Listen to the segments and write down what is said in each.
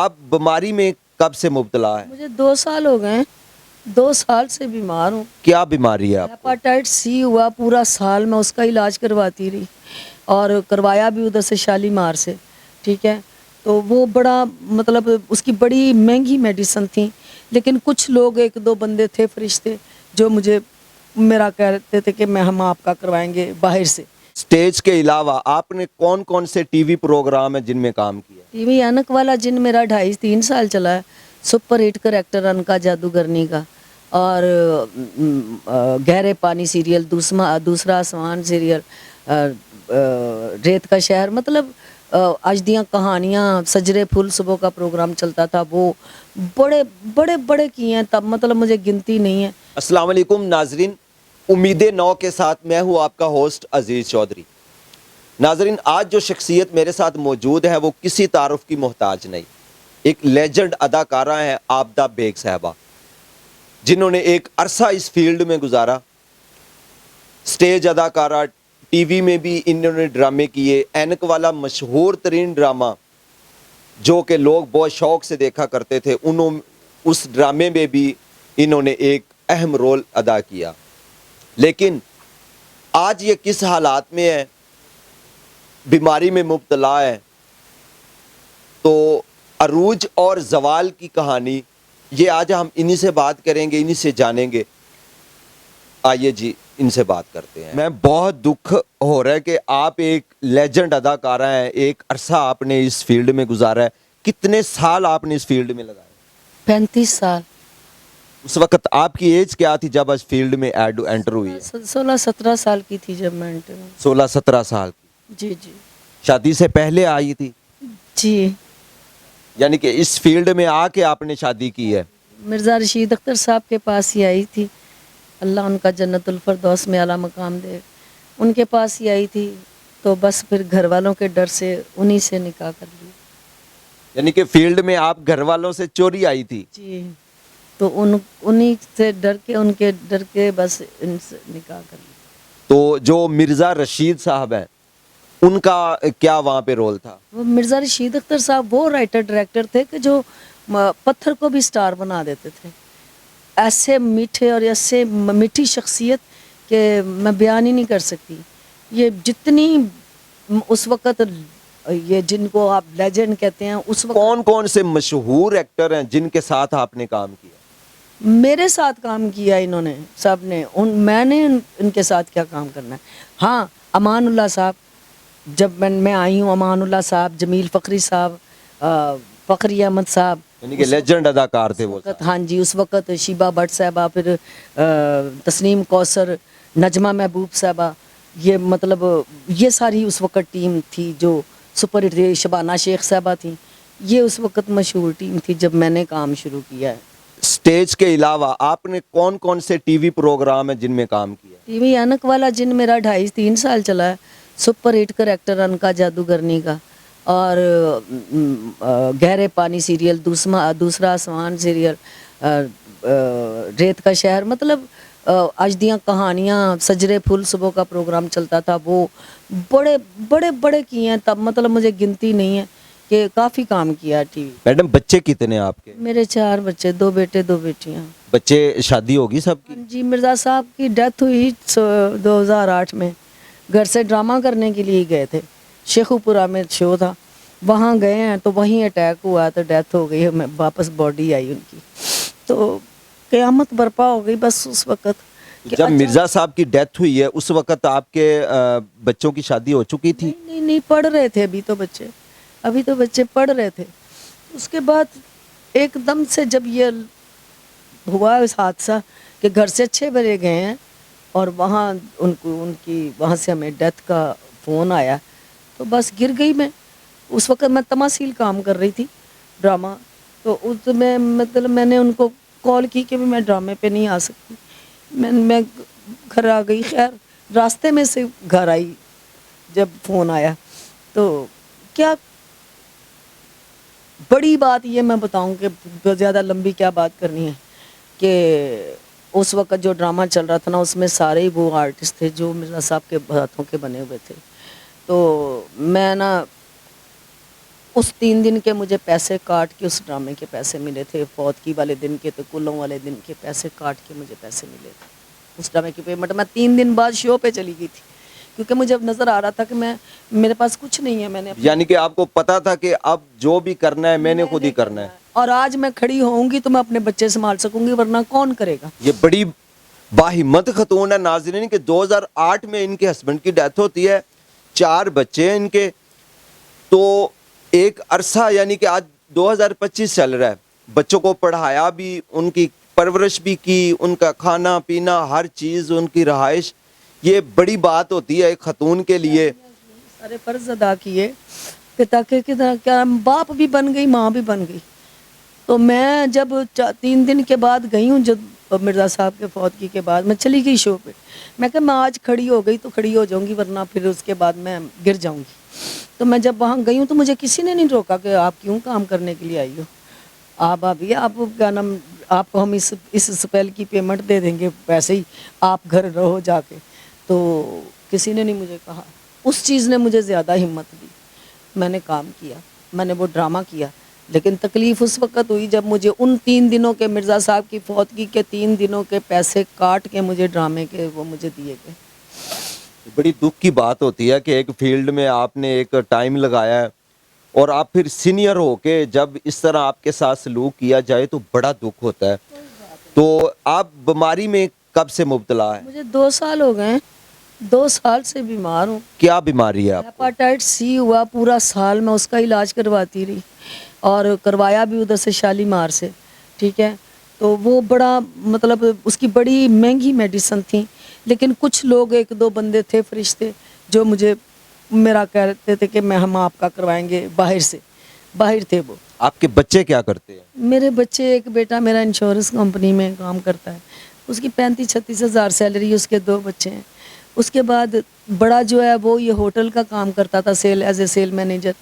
آپ بیماری میں کب سے مبتلا ہیں؟ مجھے 2 سال ہو گئے ہیں، 2 سال سے بیمار ہوں۔ کیا بیماری ہے آپ کو؟ ہیپاٹائٹ سی ہوا، پورا سال میں اس کا علاج کرواتی رہی اور کروایا بھی ادھر سے شالیمار سے، ٹھیک ہے۔ تو وہ بڑا مطلب اس کی بڑی مہنگی میڈیسن تھی، لیکن کچھ لوگ 1-2 بندے تھے فرشتے جو مجھے میرا کہتے تھے کہ ہم آپ کا کروائیں گے باہر سے۔ سٹیج کے علاوہ آپ نے کون کون سے ٹی وی پروگرام ہیں جن میں کام کیا؟ ٹی وی اینک والا جن میرا 2.5-3 سال چلا ہے، سپر ہٹ کریکٹر ان کا جادوگرنی کا، اور گہرے پانی سیریل، دوسرا آسمان سیریل، ریت کا شہر، مطلب اجدیاں کہانیاں، سجرے پھول صبح کا پروگرام چلتا تھا، وہ بڑے بڑے بڑے کیے ہیں تب، مطلب مجھے گنتی نہیں ہے۔ السلام علیکم ناظرین، امید نو کے ساتھ میں ہوں آپ کا ہوسٹ عزیز چودھری۔ ناظرین، آج جو شخصیت میرے ساتھ موجود ہے وہ کسی تعارف کی محتاج نہیں، ایک لیجنڈ اداکارہ ہیں عابدہ بیگ صاحبہ، جنہوں نے ایک عرصہ اس فیلڈ میں گزارا۔ سٹیج اداکارہ، ٹی وی میں بھی انہوں نے ڈرامے کیے۔ اینک والا مشہور ترین ڈرامہ جو کہ لوگ بہت شوق سے دیکھا کرتے تھے، اس ڈرامے میں بھی انہوں نے ایک اہم رول ادا کیا۔ لیکن آج یہ کس حالات میں ہے، بیماری میں مبتلا ہے، تو عروج اور زوال کی کہانی یہ آج ہم انہی سے بات کریں گے، انہی سے جانیں گے۔ آئیے جی ان سے بات کرتے ہیں۔ میں بہت دکھ ہو رہا ہے کہ آپ ایک لیجنڈ اداکارہ ہیں، ایک عرصہ آپ نے اس فیلڈ میں گزارا ہے۔ کتنے سال آپ نے اس فیلڈ میں لگائے؟ 35 سال۔ اس وقت آپ کی ایج کیا تھی جب اس فیلڈ میں انٹر ہوئی ہے؟ 16-17 سال کی تھی جب میں انٹر ہوئی۔ 16-17 سال کی۔ جی جی شادی سے پہلے آئی تھی؟ جی۔ یعنی کہ اس فیلڈ میں آ کے آپ نے شادی کی ہے؟ مرزا رشید اختر صاحب کے پاس ہی آئی تھی، اللہ ان کا جنت الفردوس میں اعلیٰ مقام دے، ان کے پاس ہی آئی تھی، تو بس پھر گھر والوں کے ڈر سے انہی سے نکاح کر لیا۔ یعنی کہ فیلڈ میں آپ گھر والوں سے چوری آئی تھی؟ جی، تو انہی سے ڈر کے، ان کے ڈر کے بس ان سے نکاح کر لیا۔ تو جو مرزا رشید صاحب ہیں ان کا کیا وہاں پہ رول تھا؟ وہ مرزا رشید اختر صاحب وہ رائٹر ڈائریکٹر تھے کہ جو پتھر کو بھی سٹار بنا دیتے تھے، ایسے میٹھے اور ایسے میٹھی شخصیت کہ میں بیان ہی نہیں کر سکتی۔ یہ جتنی اس وقت، یہ جن کو آپ لیجنڈ کہتے ہیں، اس وقت کون کون سے مشہور ایکٹر ہیں جن کے ساتھ آپ نے کام کیا؟ میرے ساتھ کام کیا انہوں نے سب نے، میں نے ان کے ساتھ کیا کام کرنا ہے۔ ہاں، امان اللہ صاحب، جب میں آئی ہوں، امان اللہ صاحب، جمیل فخری صاحب، فخری احمد صاحب، یعنی کہ لیجنڈ اداکار تھے وہ وقت، ہاں جی، اس وقت شیبہ بٹ صاحبہ، پھر تسنیم کوثر، نجمہ محبوب صاحبہ، یہ مطلب یہ ساری اس وقت ٹیم تھی جو سپر ہٹ تھی۔ شبانہ شیخ صاحبہ تھیں، یہ اس وقت مشہور ٹیم تھی جب میں نے کام شروع کیا ہے۔ سٹیج کے علاوہ آپ نے کون کون سے ٹی وی پروگرام ہیں جن میں کام کیا؟ ٹی وی اینک والا جن میرا 2.5-3 سال چلا ہے، سپر ہٹ کریکٹر ان کا جادوگرنی کا، اور گہرے پانی سیریل، دوسرا آسمان سیریل، ریت کا شہر، مطلب اجدیاں کہانیاں، سجرے پھول صبح کا پروگرام چلتا تھا، وہ بڑے بڑے بڑے کیے ہیں تب، مطلب مجھے گنتی نہیں ہے کہ کافی کام کیا ٹی وی۔ میڈم بچے کتنے ہیں آپ کے؟ میرے 4 بچے، 2 بیٹے 2 بیٹیاں۔ بچے شادی ہوگی سب کی؟ جی، مرزا صاحب کی ڈیتھ ہوئی 2008 میں، گھر سے ڈرامہ کرنے کے لیے گئے تھے، شیخو پورہ میں شو تھا، وہاں گئے ہیں تو وہیں اٹیک ہوا تو ڈیتھ ہو گئی، واپس باڈی آئی ان کی، تو قیامت برپا ہو گئی بس اس وقت۔ جب مرزا صاحب کی ڈیتھ ہوئی ہے اس وقت آپ کے بچوں کی شادی ہو چکی تھی؟ نہیں پڑھ رہے تھے، ابھی تو بچے پڑھ رہے تھے۔ اس کے بعد ایک دم سے جب یہ ہوا اس حادثہ کہ گھر سے 6 بجے گئے ہیں اور وہاں ان کی وہاں سے ہمیں ڈیتھ کا فون آیا، تو بس گر گئی میں۔ اس وقت میں تماثیل کام کر رہی تھی ڈرامہ، تو اس میں مطلب میں نے ان کو کال کی کہ میں ڈرامے پہ نہیں آ سکتی، میں گھر آ گئی۔ خیر راستے میں سے گھر آئی جب فون آیا، تو کیا بڑی بات یہ میں بتاؤں کہ زیادہ لمبی کیا بات کرنی ہے، کہ اس وقت جو ڈرامہ چل رہا تھا نا، اس میں سارے ہی وہ آرٹسٹ تھے جو مرزا صاحب کے ہاتھوں کے بنے ہوئے تھے، تو میں نا اس 3 دن کے مجھے پیسے کاٹ کے اس ڈرامے کے پیسے ملے تھے، فوتگی والے دن کے تو کلوں والے دن کے پیسے کاٹ کے مجھے پیسے ملے تھے اس ڈرامے کی پیمنٹ۔ میں 3 دن بعد شو پہ چلی گئی تھی کیونکہ مجھے اب نظر آ رہا تھا کہ میرے پاس کچھ نہیں ہے، میں نے یعنی کہ آپ کو پتا تھا کہ اب جو بھی کرنا ہے میں نے خود ہی کرنا ہے، اور آج میں کھڑی ہوں گی تو میں اپنے بچے سنبھال سکوں گی، ورنہ کون کرے گا؟ یہ بڑی باہمت خاتون ہے ناظرین کہ 2008 میں ان کے ہسبینڈ کی ڈیتھ ہوتی ہے، 4 بچے ہیں ان کے، تو ایک عرصہ یعنی کہ آج 2025 چل رہا ہے، بچوں کو پڑھایا بھی، ان کی پرورش بھی کی، ان کا کھانا پینا ہر چیز، ان کی رہائش، یہ بڑی بات ہوتی ہے ایک خاتون کے لیے۔ سارے فرض ادا کیے کہ تاکہ کیا باپ بھی بن گئی، ماں بھی بن گئی۔ تو میں جب 3 دن کے بعد گئی ہوں، جب مرزا صاحب کے فوتگی کے بعد میں چلی گئی شو پہ، میں کہ میں آج کھڑی ہو گئی تو کھڑی ہو جاؤں گی، ورنہ پھر اس کے بعد میں گر جاؤں گی۔ تو میں جب وہاں گئی ہوں تو مجھے کسی نے نہیں روکا کہ آپ کیوں کام کرنے کے لیے آئی ہو، آپ ابھی آپ کیا نام، آپ کو ہم اس سپیل کی پیمنٹ دے دیں گے، ویسے ہی آپ گھر رہو جا کے۔ تو کسی نے نہیں مجھے کہا، اس چیز نے مجھے زیادہ ہمت دی، میں نے کام کیا، میں نے وہ ڈرامہ کیا۔ لیکن تکلیف اس وقت ہوئی جب مجھے ان 3 دنوں کے، مرزا صاحب کی فوتگی کے 3 دنوں کے پیسے کاٹ کے مجھے ڈرامے کے وہ مجھے دیے گئے۔ بڑی دکھ کی بات ہوتی ہے کہ ایک فیلڈ میں آپ نے ایک ٹائم لگایا ہے اور آپ پھر سینئر ہو کے جب اس طرح آپ کے ساتھ سلوک کیا جائے تو بڑا دکھ ہوتا ہے۔ تو آپ بیماری میں کب سے مبتلا ہے؟ مجھے 2 سال ہو گئے ہیں، 2 سال سے بیمار ہوں۔ کیا بیماری ہے آپ کو؟ ہیپاٹائٹس سی ہوا، پورا سال میں اس کا علاج کرواتی رہی، اور کروایا بھی ادھر سے شالیمار سے، ٹھیک ہے۔ تو وہ بڑا مطلب اس کی بڑی مہنگی میڈیسن تھی، لیکن کچھ لوگ 1-2 بندے تھے فرشتے جو مجھے میرا کہتے تھے کہ ہم آپ کا کروائیں گے، باہر تھے وہ۔ آپ کے بچے کیا کرتے ہیں؟ میرے بچے، ایک بیٹا میرا انشورنس کمپنی میں کام کرتا ہے، اس کی 35-36 ہزار سیلری، اس کے 2 بچے ہیں۔ اس کے بعد بڑا جو ہے وہ یہ ہوٹل کا کام کرتا تھا، ایز اے سیل مینیجر۔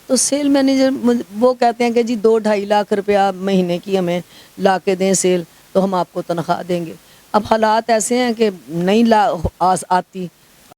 تو سیل مینیجر وہ کہتے ہیں کہ جی 2-2.5 لاکھ روپیہ مہینے کی ہمیں لا کے دیں سیل، تو ہم آپ کو تنخواہ دیں گے۔ اب حالات ایسے ہیں کہ نہیں آتی،